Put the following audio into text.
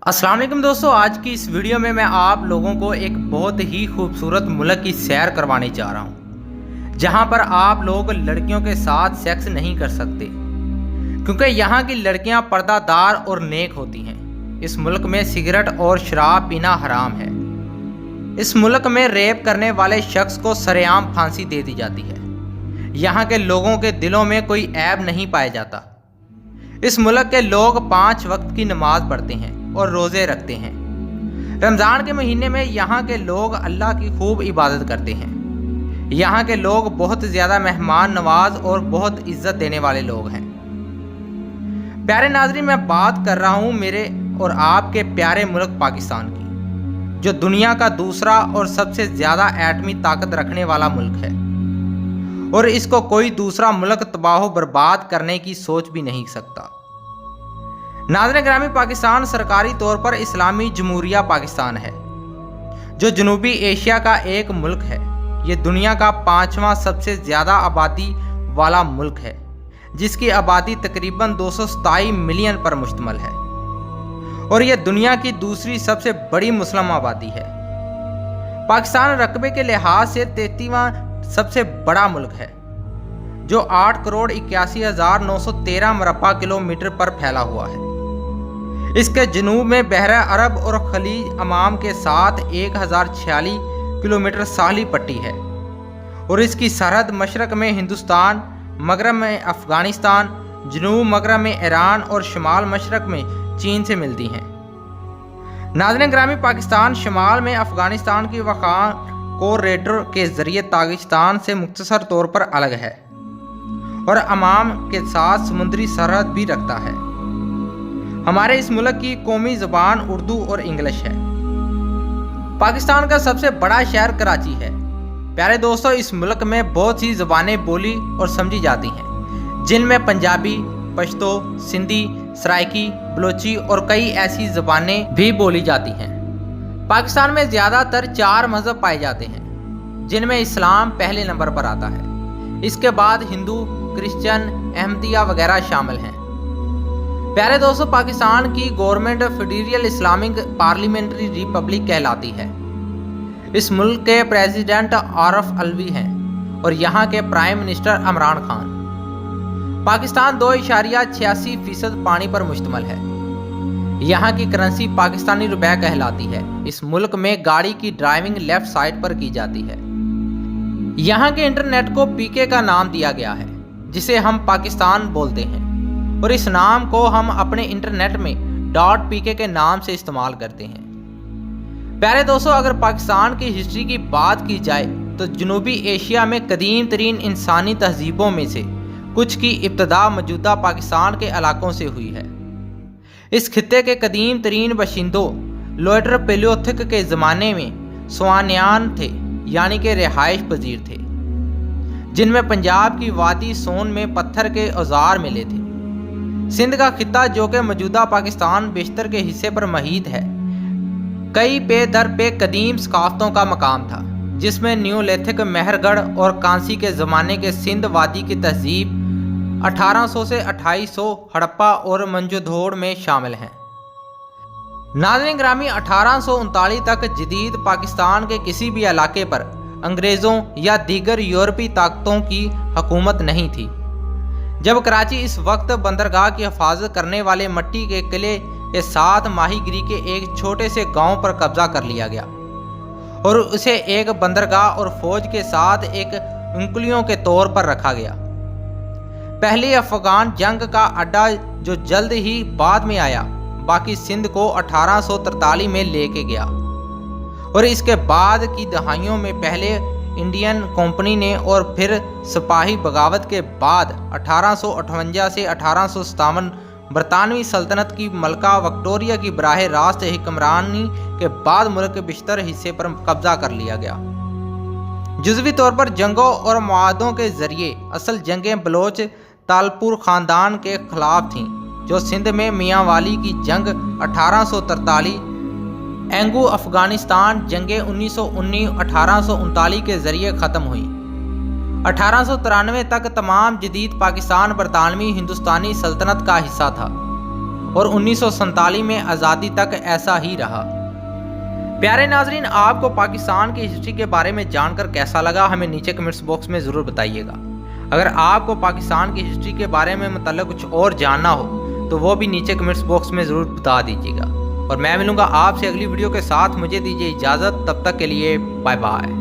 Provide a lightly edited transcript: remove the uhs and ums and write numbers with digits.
अस्सलाम वालेकुम दोस्तों, आज की इस वीडियो में मैं आप लोगों को एक बहुत ही खूबसूरत मुल्क की सैर करवाने जा रहा हूं, जहां पर आप लोग लड़कियों के साथ सेक्स नहीं कर सकते क्योंकि यहां की लड़कियां पर्दादार और नेक होती हैं। इस मुल्क में सिगरेट और शराब पीना हराम है। इस मुल्क में रेप करने वाले शख्स को सरेआम फांसी दे दी जाती है। यहाँ के लोगों के दिलों में कोई ऐब नहीं पाया जाता। इस मुल्क के लोग 5 वक्त की नमाज पढ़ते हैं और रोज़े रखते हैं। रमज़ान के महीने में यहाँ के लोग अल्लाह की खूब इबादत करते हैं। यहाँ के लोग बहुत ज़्यादा मेहमान नवाज और बहुत इज्जत देने वाले लोग हैं। प्यारे नाज़रीन, मैं बात कर रहा हूँ मेरे और आपके प्यारे मुल्क पाकिस्तान की, जो दुनिया का दूसरा और सबसे ज़्यादा एटमी ताकत रखने वाला मुल्क है और इसको कोई दूसरा मुल्क तबाह बर्बाद करने की सोच भी नहीं सकता। नाज़रीन ग्रामी, पाकिस्तान सरकारी तौर पर इस्लामी जमहूरिया पाकिस्तान है, जो जनूबी एशिया का एक मुल्क है। ये दुनिया का 5वां सबसे ज़्यादा आबादी वाला मुल्क है, जिसकी आबादी तकरीबन 227 मिलियन पर मुश्तमिल है और यह दुनिया की दूसरी सबसे बड़ी मुस्लिम आबादी है। पाकिस्तान रकबे के लिहाज से 33वां सबसे बड़ा मुल्क है, जो 8,81,913 मरबा किलोमीटर पर फैला हुआ है। इसके जनूब में बहरा अरब और खलीज अमाम के साथ 1046 किलोमीटर साहली पट्टी है और इसकी सरहद मशरक में हिंदुस्तान, मगरब में अफ़गानिस्तान, जनूब मगरब में ईरान और शमाल मशरक में चीन से मिलती हैं। नाज़रीन ग्रामी, पाकिस्तान शमाल में अफ़गानिस्तान की वक़ा कोरिडोर के ज़रिए ताजिकिस्तान से मुख्तसर तौर पर अलग है और अमाम के साथ समुद्री सरहद भी रखता है। हमारे इस मुल्क की कौमी ज़बान उर्दू और इंग्लिश है। पाकिस्तान का सबसे बड़ा शहर कराची है। प्यारे दोस्तों, इस मुल्क में बहुत सी ज़बानें बोली और समझी जाती हैं, जिनमें पंजाबी, पश्तो, सिंधी, सराइकी, बलोची और कई ऐसी ज़बानें भी बोली जाती हैं। पाकिस्तान में ज़्यादातर 4 मज़हब पाए जाते हैं, जिनमें इस्लाम पहले नंबर पर आता है। इसके बाद हिंदू, क्रिश्चियन, अहमदिया वगैरह शामिल हैं। प्यारे दोस्तों, पाकिस्तान की government federal Islamic parliamentary Republic कहलाती है। इस मुल्क के प्रेसिडेंट आरिफ अलवी हैं और यहाँ के प्राइम मिनिस्टर इमरान खान। पाकिस्तान 2.86% पानी पर मुश्तमिल है। यहाँ की करेंसी पाकिस्तानी रुपए कहलाती है। इस मुल्क में गाड़ी की ड्राइविंग लेफ्ट साइड पर की जाती है। यहाँ के इंटरनेट को पीके का नाम दिया गया है, जिसे हम पाकिस्तान बोलते हैं और इस नाम को हम अपने इंटरनेट में .pk के नाम से इस्तेमाल करते हैं। प्यारे दोस्तों, अगर पाकिस्तान की हिस्ट्री की बात की जाए तो जनूबी एशिया में कदीम तरीन इंसानी तहजीबों में से कुछ की इब्तदा मौजूदा पाकिस्तान के इलाकों से हुई है। इस खित्ते के कदीम तरीन बशिंदों लोएटर पेलियोथिक के ज़माने में स्वानियान थे, यानी कि रिहाइश पजीर थे, जिनमें पंजाब की वादी सोन में पत्थर के औजार मिले थे। सिंध का खित्ता, जो कि मौजूदा पाकिस्तान बेशतर के हिस्से पर महीत है, कई पे दर पे कदीम सकाफ़तों का मकाम था, जिसमें न्यूलिथिक, मेहरगढ़ और कांसी के ज़माने के सिंध वादी की तहजीब 1800 से 2800 हड़प्पा और मंजोधोड़ में शामिल हैं। नाज़रीन ग्रामी, 1839 तक जदीद पाकिस्तान के किसी भी इलाके पर अंग्रेज़ों या दीगर यूरोपी ताकतों की हुकूमत नहीं थी। जब कराची इस वक्त बंदरगाह की हिफाजत करने वाले मट्टी के किले के साथ माहीगिरी के एक छोटे से गांव पर कब्जा कर लिया गया और उसे एक बंदरगाह और फौज के साथ एक उंगलियों के तौर पर रखा गया। पहली अफगान जंग का अड्डा, जो जल्द ही बाद में आया, बाकी सिंध को 1843 में लेके गया और इसके बाद की दहाइयों में पहले इंडियन कंपनी ने और फिर सिपाही बगावत के बाद 1858 से 1857 बरतानवी सल्तनत की मलका विक्टोरिया की बराह रास्त हुक्मरानी के बाद मुल्क के बिश्तर हिस्से पर कब्जा कर लिया गया। जुज़वी तौर पर जंगों और मुआहदों के जरिए असल जंगें बलोच तालपुर ख़ानदान के खिलाफ थीं, जो सिंध में मियाँ वाली की जंग 1843, एंगू अफ़गानिस्तान जंगे 1919-1839 के ज़रिए ख़त्म हुई। 1893 तक तमाम जदीद पाकिस्तान बरतानवी हिंदुस्तानी सल्तनत का हिस्सा था اور 1947 میں آزادی تک ایسا ہی رہا۔ پیارے ناظرین، آپ کو پاکستان کی ہسٹری کے بارے میں جان کر کیسا لگا ہمیں نیچے کمنٹس باکس میں ضرور بتائیے گا۔ اگر آپ کو پاکستان کی ہسٹری کے بارے میں متعلق کچھ اور جاننا ہو تو وہ بھی نیچے کمنٹس باکس میں ضرور بتا دیجیے گا، اور میں ملوں گا آپ سے اگلی ویڈیو کے ساتھ۔ مجھے دیجیے اجازت، تب تک کے لیے بائے بائے۔